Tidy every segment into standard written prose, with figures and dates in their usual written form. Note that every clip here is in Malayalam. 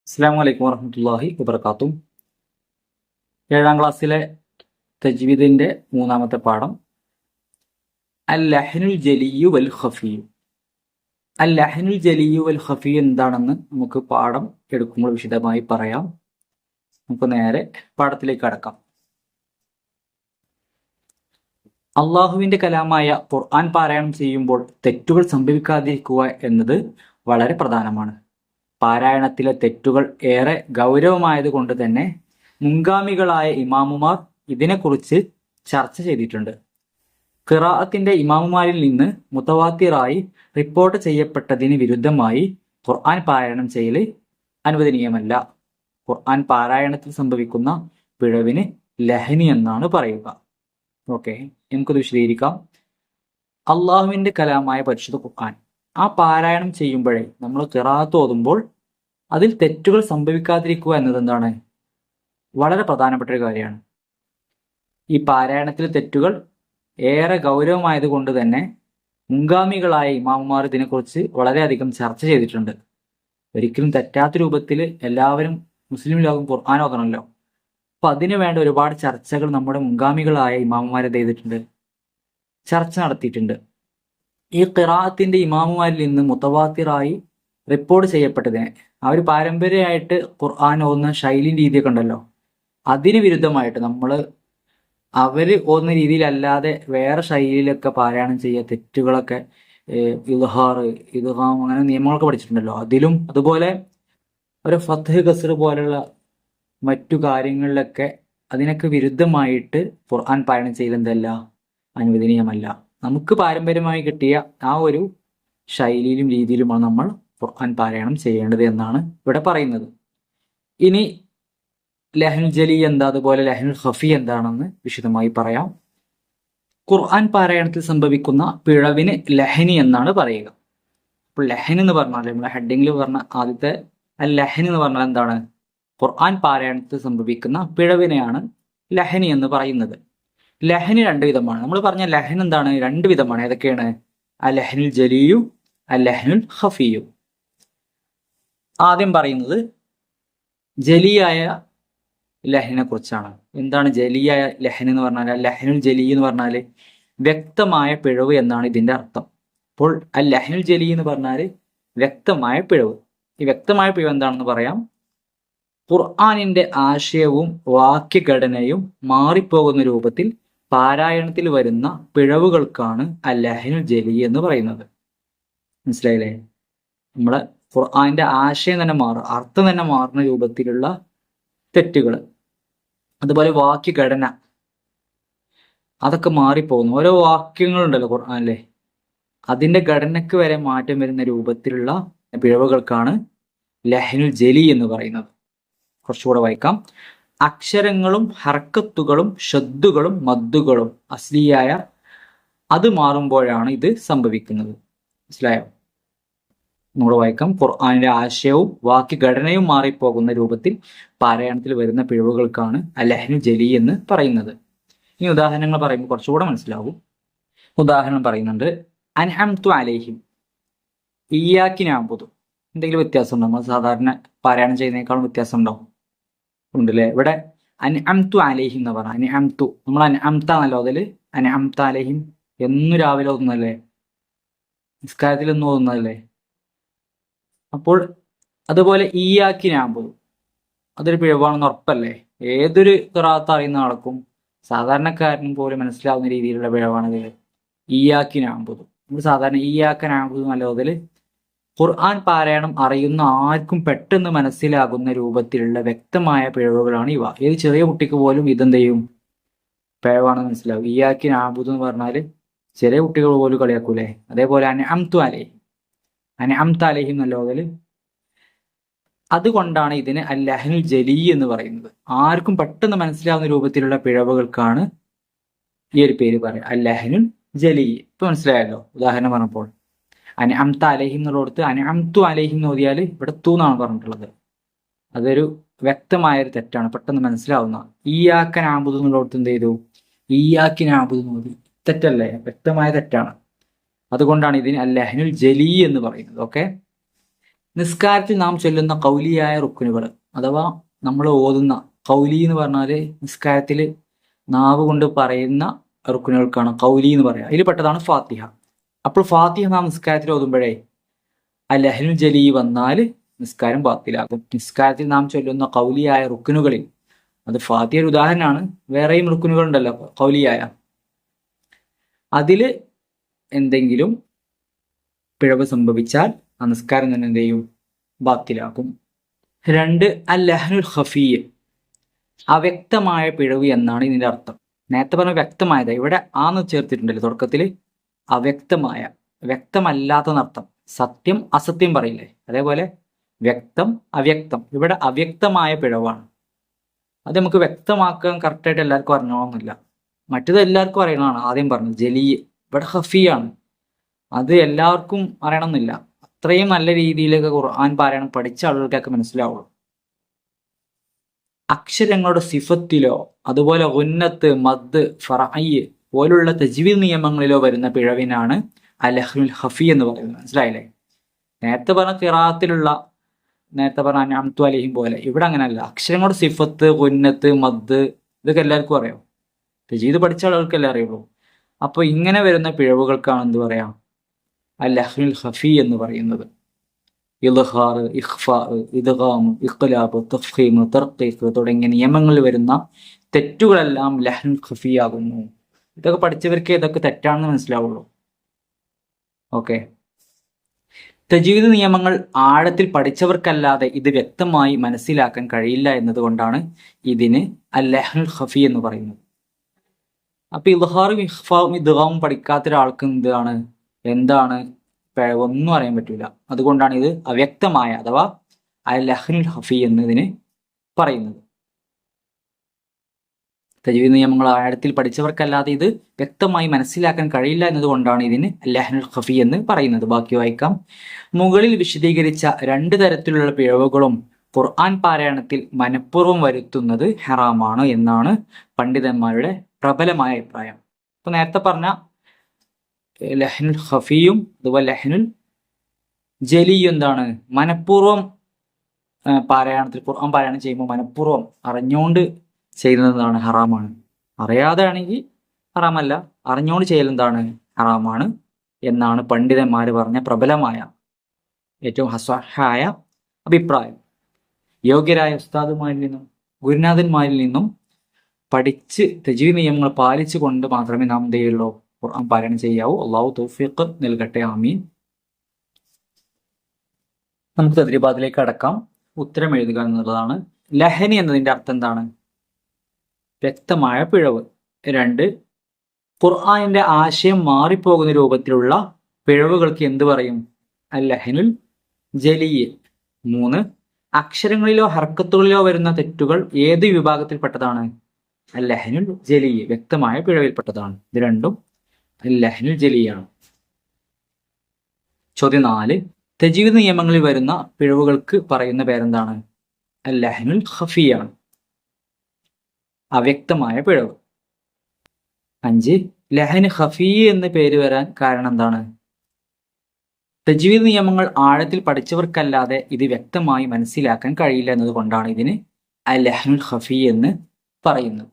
അസ്സലാമു അലൈക്കും വറഹ്മത്തുള്ളാഹി വബറകാതുഹു. ഏഴാം ക്ലാസ്സിലെ തജ്വീദിന്റെ മൂന്നാമത്തെ പാഠം അൽ ലഹ്നുൽ ജലിയു വൽ ഖഫിയു. അൽ ലഹ്നുൽ ജലിയു വൽ ഖഫിയു എന്താണെന്ന് നമുക്ക് പാഠം എടുക്കുമ്പോൾ വിശദമായി പറയാം. നമുക്ക് നേരെ പാഠത്തിലേക്ക് കടക്കാം. അള്ളാഹുവിന്റെ കലാമായ ഖുർആൻ പാരായണം ചെയ്യുമ്പോൾ തെറ്റുകൾ സംഭവിക്കാതിരിക്കുക എന്നത് വളരെ പ്രധാനമാണ്. പാരായണത്തിലെ തെറ്റുകൾ ഏറെ ഗൗരവമായതുകൊണ്ട് തന്നെ മുൻഗാമികളായ ഇമാമുമാർ ഇതിനെക്കുറിച്ച് ചർച്ച ചെയ്തിട്ടുണ്ട്. ഖിറാഅത്തിന്റെ ഇമാമുമാരിൽ നിന്ന് മുതവാത്തിറായി റിപ്പോർട്ട് ചെയ്യപ്പെട്ടതിന് വിരുദ്ധമായി ഖുർആൻ പാരായണം ചെയ്യൽ അനുവദനീയമല്ല. ഖുർആൻ പാരായണത്തിൽ സംഭവിക്കുന്ന പിഴവിന് ലഹ്നി എന്നാണ് പറയുക. ഓക്കെ, നമുക്കത് വിശദീകരിക്കാം. അള്ളാഹുവിന്റെ കലാമായ പരിശുദ്ധ ഖുർആൻ ആ പാരായണം ചെയ്യുമ്പോഴേ നമ്മൾ ഖിറാഅത്ത് ഓതുമ്പോൾ അതിൽ തെറ്റുകൾ സംഭവിക്കാതിരിക്കുക എന്നത് എന്താണ് വളരെ പ്രധാനപ്പെട്ട ഒരു കാര്യമാണ്. ഈ പാരായണത്തിലെ തെറ്റുകൾ ഏറെ ഗൗരവമായത് കൊണ്ട് തന്നെ മുൻഗാമികളായ ഇമാമുമാർ ഇതിനെക്കുറിച്ച് വളരെയധികം ചർച്ച ചെയ്തിട്ടുണ്ട്. ഒരിക്കലും തെറ്റാത്ത രൂപത്തിൽ എല്ലാവരും മുസ്ലിം ലോകം ഖുർആൻ ഓതണമല്ലോ. അപ്പൊ അതിനു വേണ്ട ഒരുപാട് ചർച്ചകൾ നമ്മുടെ മുൻഗാമികളായ ഇമാമുമാർ എന്ത് ചെയ്തിട്ടുണ്ട്, ചർച്ച നടത്തിയിട്ടുണ്ട്. ഈ ഖിറാഅത്തിന്റെ ഇമാമുമാരിൽ നിന്ന് മുതവാത്തിറായി റിപ്പോർട്ട് ചെയ്യപ്പെട്ടതിനെ അവർ പാരമ്പര്യമായിട്ട് ഖുർആൻ ഓതുന്ന ശൈലി രീതിയൊക്കെ ഉണ്ടല്ലോ, അതിന് വിരുദ്ധമായിട്ട് നമ്മൾ അവർ ഓതുന്ന രീതിയിലല്ലാതെ വേറെ ശൈലിയിലൊക്കെ പാരായണം ചെയ്യുക, തെറ്റുകളൊക്കെ ഇദ്ഹാർ ഇദ്ഗാം അങ്ങനെ നിയമങ്ങളൊക്കെ പഠിച്ചിട്ടുണ്ടല്ലോ, അതിലും അതുപോലെ ഒരു ഫത്ഹ് കസ്ർ പോലുള്ള മറ്റു കാര്യങ്ങളിലൊക്കെ അതിനൊക്കെ വിരുദ്ധമായിട്ട് ഖുർആൻ പാരായണം ചെയ്യലെന്തല്ല, അനുവദനീയമല്ല. നമുക്ക് പാരമ്പര്യമായി കിട്ടിയ ആ ഒരു ശൈലിയിലും രീതിയിലുമാണ് നമ്മൾ ഖുർആൻ പാരായണം ചെയ്യേണ്ടത് എന്നാണ് ഇവിടെ പറയുന്നത്. ഇനി ലഹ്നുൽ ജലി എന്താ, അതുപോലെ ലഹ്നുൽ ഖഫി എന്താണെന്ന് വിശദമായി പറയാം. ഖുർആൻ പാരായണത്തിൽ സംഭവിക്കുന്ന പിഴവിന് ലഹ്നി എന്നാണ് പറയുക. അപ്പോൾ ലഹൻ എന്ന് പറഞ്ഞാൽ നമ്മളെ ഹെഡിങ്ങിൽ പറഞ്ഞ ആദ്യത്തെ ലഹൻ എന്ന് പറഞ്ഞാൽ എന്താണ്, ഖുർആൻ പാരായണത്തിൽ സംഭവിക്കുന്ന പിഴവിനെയാണ് ലഹനി എന്ന് പറയുന്നത്. ലഹന് രണ്ട് വിധമാണ്. നമ്മൾ പറഞ്ഞ ലഹൻ എന്താണ്, രണ്ട് വിധമാണ്. ഏതൊക്കെയാണ്? അൽ ലഹ്നുൽ ജലിയു അൽ ലഹ്നുൽ ഖഫിയു. ആദ്യം പറയുന്നത് ജലിയായ ലഹ്നിനെ കുറിച്ചാണ്. എന്താണ് ജലിയായ ലഹൻ എന്ന് പറഞ്ഞാൽ? അൽ ലഹ്നുൽ ജലി എന്ന് പറഞ്ഞാൽ വ്യക്തമായ പിഴവ് എന്നാണ് ഇതിന്റെ അർത്ഥം. അപ്പോൾ അൽ ലഹ്നുൽ ജലി എന്ന് പറഞ്ഞാൽ വ്യക്തമായ പിഴവ്. ഈ വ്യക്തമായ പിഴവ് എന്താണെന്ന് പറയാം. ഖുർആനിന്റെ ആശയവും വാക്യഘടനയും മാറിപ്പോകുന്ന രൂപത്തിൽ പാരായണത്തിൽ വരുന്ന പിഴവുകൾക്കാണ് അൽ ലഹ്നുൽ ജലി എന്ന് പറയുന്നത്. മനസ്സിലായില്ലേ? നമ്മളെ ഖുർആന്റെ ആശയം തന്നെ മാറും, അർത്ഥം തന്നെ മാറുന്ന രൂപത്തിലുള്ള തെറ്റുകൾ. അതുപോലെ വാക്യഘടന അതൊക്കെ മാറിപ്പോകുന്നു. ഓരോ വാക്യങ്ങളുണ്ടല്ലോ ഖുർആനിലെ, അതിന്റെ ഘടനയ്ക്ക് വരെ മാറ്റം വരുന്ന രൂപത്തിലുള്ള പിഴവുകൾക്കാണ് ലഹ്നുൽ ജലി എന്ന് പറയുന്നത്. കുറച്ചുകൂടെ വായിക്കാം. അക്ഷരങ്ങളും ഹർക്കത്തുകളും ഷദ്ദുകളും മദ്ദുകളും അസ്ലിയായ അത് മാറുമ്പോഴാണ് ഇത് സംഭവിക്കുന്നത്. മനസ്സിലായോ? നമ്മൾ വായിക്കാം. ഖുർആനിന്റെ ആശയവും വാക്യഘടനയും മാറിപ്പോകുന്ന രൂപത്തിൽ പാരായണത്തിൽ വരുന്ന പിഴവുകൾക്കാണ് അൽ ലഹ്നുൽ ജലി എന്ന് പറയുന്നത്. ഇനി ഉദാഹരണങ്ങൾ പറയുമ്പോൾ കുറച്ചുകൂടെ മനസ്സിലാവും. ഉദാഹരണം പറയുന്നുണ്ട്. അൻഅംതു അലൈഹിം ഇയ്യാകി നഅ്ബുദു. എന്തെങ്കിലും വ്യത്യാസം ഉണ്ടോ? നമ്മൾ സാധാരണ പാരായണം ചെയ്യുന്നതിനേക്കാളും വ്യത്യാസം ഉണ്ടോ? ഉണ്ടല്ലേ. ഇവിടെ അൻഅംതു അലൈഹിം എന്ന് പറഞ്ഞാൽ അൻഅംതു നമ്മൾ അൻഅംത എന്നല്ലോ അതിൽ അൻഅംത അലൈഹിം എന്നും രാവിലെ ഓതുന്നല്ലേ, നിസ്കാരത്തിൽ ഒന്നും ഓതുന്നതല്ലേ. അപ്പോൾ അതുപോലെ ഇയ്യാകി നഅ്ബുദു അതൊരു പിഴവാണെന്ന് ഉറപ്പല്ലേ? ഏതൊരു ഖിറാഅത്ത് അറിയുന്ന ആൾക്കും സാധാരണക്കാരനും പോലും മനസ്സിലാവുന്ന രീതിയിലുള്ള പിഴവാണിത്. ഇയ്യാകി നഅ്ബുദു നമ്മൾ സാധാരണ ഇയ്യാക നഅ്ബുദു എന്നല്ല അതിൽ ഖുർആൻ പാരായണം അറിയുന്ന ആർക്കും പെട്ടെന്ന് മനസ്സിലാകുന്ന രൂപത്തിലുള്ള വ്യക്തമായ പിഴവുകളാണ് ഇവ. ഏത് ചെറിയ കുട്ടിക്ക് പോലും ഇതെന്ത് ചെയ്യും, പിഴവാണെന്ന് മനസ്സിലാവും. ഇയ്യാകി നഅ്ബുദു എന്ന് പറഞ്ഞാൽ ചെറിയ കുട്ടികൾ പോലും കളിയാക്കൂലേ. അതേപോലെ അൻഅംതു അലൈഹിം അൻഅംത അലൈഹിം എന്നല്ലോ അതിൽ. അതുകൊണ്ടാണ് ഇതിന് അൽ ലഹ്നുൽ ജലി എന്ന് പറയുന്നത്. ആർക്കും പെട്ടെന്ന് മനസ്സിലാവുന്ന രൂപത്തിലുള്ള പിഴവുകൾക്കാണ് ഈ ഒരു പേര് പറയുക, അൽ ലഹ്നുൽ ജലി. ഇപ്പൊ മനസ്സിലായല്ലോ ഉദാഹരണം പറഞ്ഞപ്പോൾ. അൻഅംത അലൈഹിം എന്നുള്ളടത്ത് അൻഅംതു അലൈഹിം എന്ന് ഓതിയാൽ ഇവിടെ തൂ എന്നാണ് പറഞ്ഞിട്ടുള്ളത്. അതൊരു വ്യക്തമായ ഒരു തെറ്റാണ്, പെട്ടെന്ന് മനസ്സിലാവുന്ന. ഇയ്യാക നഅ്ബുദു എന്നുള്ളടത്ത് എന്ത് ചെയ്തു, ഇയ്യാകി നഅ്ബുദു എന്ന് ഓതി. തെറ്റല്ലേ, വ്യക്തമായ തെറ്റാണ്. അതുകൊണ്ടാണ് ഇതിന് അൽ ലഹ്നുൽ ജലി എന്ന് പറയുന്നത്. ഓക്കെ, നിസ്കാരത്തിൽ നാം ചൊല്ലുന്ന കൗലിയായ റുക്കുനുകൾ അഥവാ നമ്മൾ ഓതുന്ന കൗലി എന്ന് പറഞ്ഞാൽ നിസ്കാരത്തിൽ നാവ് കൊണ്ട് പറയുന്ന റുക്കുനുകൾക്കാണ് കൗലി എന്ന് പറയുക. അതിൽ പെട്ടതാണ് ഫാത്തിഹ. അപ്പോൾ ഫാത്തിഹ നാം നിസ്കാരത്തിൽ ഓതുമ്പോഴേ ലഹ്നുൽ ജലി വന്നാൽ നിസ്കാരം ബാത്തിലാകും. നിസ്കാരത്തിൽ നാം ചൊല്ലുന്ന കൗലിയായ റുക്കുനുകളിൽ, അത് ഫാത്തിഹ ഒരു ഉദാഹരണമാണ്, വേറെയും റുക്കുനുകൾ ഉണ്ടല്ലോ കൗലിയായ, അതിൽ എന്തെങ്കിലും പിഴവ് സംഭവിച്ചാൽ ആ നിസ്കാരം തന്നെ എന്ത് ചെയ്യും? ബാത്തിലാക്കും. 2, ലഹ്നുൽ ഖഫീയ്, അവ്യക്തമായ പിഴവ് എന്നാണ് ഇതിന്റെ അർത്ഥം. നേരത്തെ പറഞ്ഞ വ്യക്തമായത്, ഇവിടെ ആന്ന് ചേർത്തിട്ടുണ്ടല്ലോ തുടക്കത്തിൽ. അവ്യക്തമായ, വ്യക്തമല്ലാത്തന്നർത്ഥം. സത്യം അസത്യം പറയില്ലേ, അതേപോലെ വ്യക്തം അവ്യക്തം. ഇവിടെ അവ്യക്തമായ പിഴവാണ്. അത് നമുക്ക് വ്യക്തമാക്കാൻ കറക്റ്റായിട്ട് എല്ലാവർക്കും അറിഞ്ഞോണമെന്നില്ല. മറ്റത് എല്ലാവർക്കും അറിയണതാണ്. ആദ്യം പറഞ്ഞു ജലീ, ഇവിടെ ഖഫിയാണ്. അത് എല്ലാവർക്കും അറിയണമെന്നില്ല. അത്രയും നല്ല രീതിയിലൊക്കെ ഖുർആൻ പാരായണം പഠിച്ച ആളുകൾക്കൊക്കെ മനസ്സിലാവുള്ളൂ. അക്ഷരങ്ങളുടെ സിഫത്തിലോ അതുപോലെ ഉന്നത്ത്, മദ്, ഫറഅയ് പോലുള്ള തജ്വീദ് നിയമങ്ങളിലോ വരുന്ന പിഴവിനാണ് ലഹ്നുൽ ഖഫി എന്ന് പറയുന്നത്. മനസ്സിലായില്ലേ? നേരത്തെ പറഞ്ഞ ഖിറാഅത്തിലുള്ള, നേരത്തെ പറഞ്ഞ അൻഅംതു അലൈഹിം പോലെ ഇവിടെ അങ്ങനെയല്ല. അക്ഷരങ്ങളുടെ സിഫത്ത്, ഉന്നത്ത്, മദ് ഇതൊക്കെ എല്ലാവർക്കും അറിയാം. തജ്വീദ് പഠിച്ച ആളുകൾക്കല്ലേ അറിയുള്ളൂ. അപ്പോൾ ഇങ്ങനെ വരുന്ന പിഴവുകൾക്കാണ് എന്ത് പറയാം? ലഹ്നുൽ ഖഫി എന്ന് പറയുന്നത്. ഇദ്ഹാർ, ഇഖ്ഫാ, ഇദ്ഗാം, ഇഖ്ലാബ്, തഫ്ഖീം, തർഖീഖ് തുടങ്ങിയ നിയമങ്ങളിൽ വരുന്ന തെറ്റുകളെല്ലാം ലഹ്നുൽ ഖഫി ആകുന്നു. ഇതൊക്കെ പഠിച്ചവർക്ക് ഇതൊക്കെ തെറ്റാണെന്ന് മനസ്സിലാവുള്ളൂ. ഓക്കെ, തജ്വീദ് നിയമങ്ങൾ ആഴത്തിൽ പഠിച്ചവർക്കല്ലാതെ ഇത് വ്യക്തമായി മനസ്സിലാക്കാൻ കഴിയില്ല എന്നതുകൊണ്ടാണ് ഇതിന് ലഹ്നുൽ ഖഫി എന്ന് പറയുന്നത്. അപ്പൊ ഇദ്ഹാറും ഇഖ്ഫാവും ഇദ്ഗാമും പഠിക്കാത്ത ഒരാൾക്ക് എന്താണ് ഒന്നും അറിയാൻ പറ്റൂല. അതുകൊണ്ടാണ് ഇത് അവ്യക്തമായ അഥവാ ലഹ്നുൽ ഖഫി എന്നതിന് പറയുന്നത്. തജ്വീദ് നിയമങ്ങൾ ആഴത്തിൽ പഠിച്ചവർക്കല്ലാതെ ഇത് വ്യക്തമായി മനസ്സിലാക്കാൻ കഴിയില്ല എന്നതുകൊണ്ടാണ് ഇതിന് ലഹ്നുൽ ഖഫി എന്ന് പറയുന്നത്. ബാക്കി വായിക്കാം. മുകളിൽ വിശദീകരിച്ച 2 തരത്തിലുള്ള പിഴവുകളും ഖുർആൻ പാരായണത്തിൽ മനഃപൂർവ്വം വരുത്തുന്നത് ഹറാമാണ് എന്നാണ് പണ്ഡിതന്മാരുടെ പ്രബലമായ അഭിപ്രായം. ഇപ്പൊ നേരത്തെ പറഞ്ഞ ലഹ്നുൽ ഖഫിയും അതുപോലെ ലഹ്നുൽ ജലിയും എന്താണ്? മനഃപൂർവ്വം പാരായണത്തിൽ, ഖുർആൻ പാരായണം ചെയ്യുമ്പോൾ മനഃപൂർവ്വം അറിഞ്ഞുകൊണ്ട് ചെയ്യുന്നതാണ് ഹറാമാണ്. അറിയാതെ ആണെങ്കിൽ ഹറാമല്ല, അറിഞ്ഞുകൊണ്ട് ചെയ്യൽ എന്താണ്? ഹറാമാണ് എന്നാണ് പണ്ഡിതന്മാർ പറഞ്ഞ പ്രബലമായ ഏറ്റവും ഹസ്വഹായ അഭിപ്രായം. യോഗ്യരായ ഉസ്താദുമാരിൽ നിന്നും ഗുരുനാഥന്മാരിൽ നിന്നും പഠിച്ച് തജ്വീദ് നിയമങ്ങൾ പാലിച്ചു കൊണ്ട് മാത്രമേ നാം എന്ത് ചെയ്യുള്ളൂ? ഖുർആൻ പാരായണം ചെയ്യാവൂ. അള്ളാഹു തൗഫീഖ് നൽകട്ടെ. ആമീൻ. നമുക്ക് തദ്രീബാത്തിലേക്ക് അടക്കാം. ഉത്തരം എഴുതുക എന്നുള്ളതാണ്. ലഹനി എന്നതിന്റെ അർത്ഥം എന്താണ്? വ്യക്തമായ പിഴവ്. 2, ഖുർആനിന്റെ ആശയം മാറിപ്പോകുന്ന രൂപത്തിലുള്ള പിഴവുകൾക്ക് എന്ത് പറയും? ലഹ്നുൽ ജലി. 3, അക്ഷരങ്ങളിലോ ഹർക്കത്തുകളിലോ വരുന്ന തെറ്റുകൾ ഏത് വിഭാഗത്തിൽപ്പെട്ടതാണ്? ലഹ്നുൽ ജലി, വ്യക്തമായ പിഴവിൽപ്പെട്ടതാണ്. ഇത് രണ്ടും ലഹ്നുൽ ജലിയാണ്. ചോദ്യം 4, തജ്വീദ് നിയമങ്ങളിൽ വരുന്ന പിഴവുകൾക്ക് പറയുന്ന പേരെന്താണ്? ലഹ്നുൽ ഖഫിയാണ്, അവ്യക്തമായ പിഴവ്. 5, ലഹ്ന് ഖഫി എന്ന് പേര് വരാൻ കാരണം എന്താണ്? തജ്വീദ് നിയമങ്ങൾ ആഴത്തിൽ പഠിച്ചവർക്കല്ലാതെ ഇത് വ്യക്തമായി മനസ്സിലാക്കാൻ കഴിയില്ല എന്നതുകൊണ്ടാണ് ഇതിന് ലഹ്നുൽ ഖഫി എന്ന് പറയുന്നത്.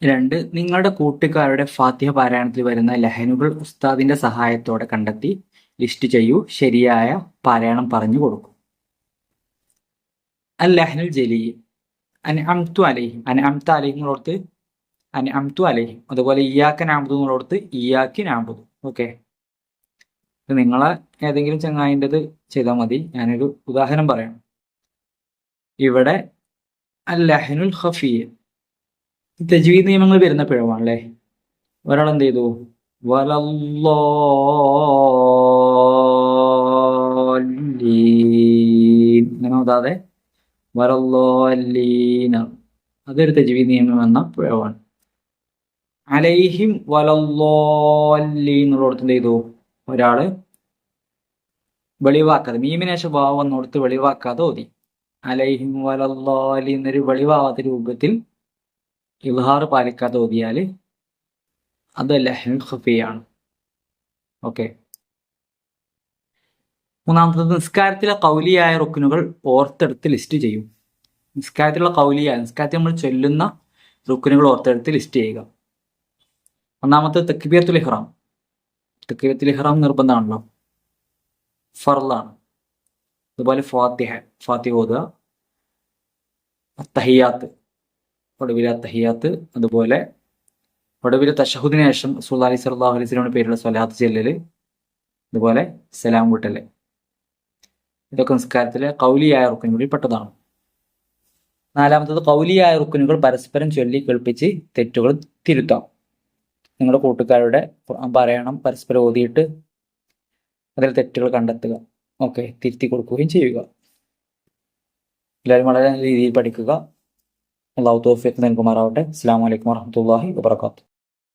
2, നിങ്ങളുടെ കൂട്ടുകാരുടെ ഫാത്തിഹ പാരായണത്തിൽ വരുന്ന ലഹനുകൾ ഉസ്താദിന്റെ സഹായത്തോടെ കണ്ടെത്തി ലിസ്റ്റ് ചെയ്യൂ. ശരിയായ പാരായണം പറഞ്ഞു കൊടുക്കും. ലഹ്നുൽ ജലി, അൻഅംതു അലൈഹിം, അൻഅംത അലൈഹിം എന്നുള്ളടത്ത് അൻഅംതു അലൈഹിം. അതുപോലെ ഇയ്യാക നഅ്ബുദു എന്നുള്ളടത്ത് ഇയ്യാകി നഅ്ബുദു. ഓക്കെ, നിങ്ങളെ ഏതെങ്കിലും ചങ്ങായിൻ്റെത് ചെയ്താൽ മതി. ഞാനൊരു ഉദാഹരണം പറയാം. ഇവിടെ ലഹ്നുൽ ഖഫി തജ്വീദ് നിയമങ്ങൾ വരുന്ന പിഴവാണ് അല്ലേ. ഒരാൾ എന്ത് ചെയ്തു? അങ്ങനെ ഓതാതെ വലല്ലീന, അതൊരു തജ്വീദ് നിയമം എന്ന പിഴവാണ്. അലൈഹിം വലല്ലീൻ എന്നുള്ളടത്ത് എന്ത് ചെയ്തു? ഒരാള് വെളിവാക്കാതെ, മീമിനേശ ഭാവം എന്നോടത്ത് വെളിവാക്കാതെ ഓതി. അലൈഹിം വലല്ലീൻ എന്നൊരു വെളിവാവാത്ത രൂപത്തിൽ ഇൽഹാർ പാലിക്കാതെ ഓതിയാൽ അത് ലഹ്നുൽ ഖഫിയാണ്. ഓക്കെ, മൂന്നാമത്തത് നിസ്കാരത്തിലെ കൗലിയായ റുക്കുനുകൾ ഓർത്തെടുത്ത് ലിസ്റ്റ് ചെയ്യും. നിസ്കാരത്തിലുള്ള കൗലിയായ നിസ്കാരത്തിൽ നമ്മൾ ചൊല്ലുന്ന റുക്കുനുകൾ ഓർത്തെടുത്ത് ലിസ്റ്റ് ചെയ്യുക. ഒന്നാമത്തത് തക്ബീറത്തുൽ ഇഹ്റാം. തക്ബീറത്തുൽ ഇഹ്റാം നിർബന്ധമാണല്ലോ, ഫർളാണ്. അതുപോലെ ഫാത്തിഹ ഓതുക, തഹിയാത്ത്, ഒടുവിലെ തഹിയാത്ത്, അതുപോലെ ഒടുവിലെ തശഹുദിന് ശേഷം റസൂലുള്ളാഹി സ്വല്ലല്ലാഹു അലൈഹി വസല്ലമയുടെ പേരുള്ള സ്വലാത്ത് ചെല്ലല്, അതുപോലെ സലാം വീട്ടല്. ഇതൊക്കെ നിസ്കാരത്തിലെ കൗലിയായ റുക്കുനുകളിൽ പെട്ടതാണ്. നാലാമത്തത് കൗലിയായ റുക്കുനുകൾ പരസ്പരം ചൊല്ലി കേൾപ്പിച്ച് തെറ്റുകൾ തിരുത്താം. നിങ്ങളുടെ കൂട്ടുകാരുടെ ഖുർആൻ പാരായണം പരസ്പരം ഓതിയിട്ട് അതിൽ തെറ്റുകൾ കണ്ടെത്തുക, ഓക്കെ, തിരുത്തി കൊടുക്കുകയും ചെയ്യുക. എല്ലാവരും വളരെ നല്ല രീതിയിൽ പഠിക്കുക. അള്ളാഹു തൗഫീഖ് നൽകുമാറാവട്ടെ. അസ്സലാമു അലൈക്കും വറഹ്മത്തുള്ളാഹി വബറകാതുഹു.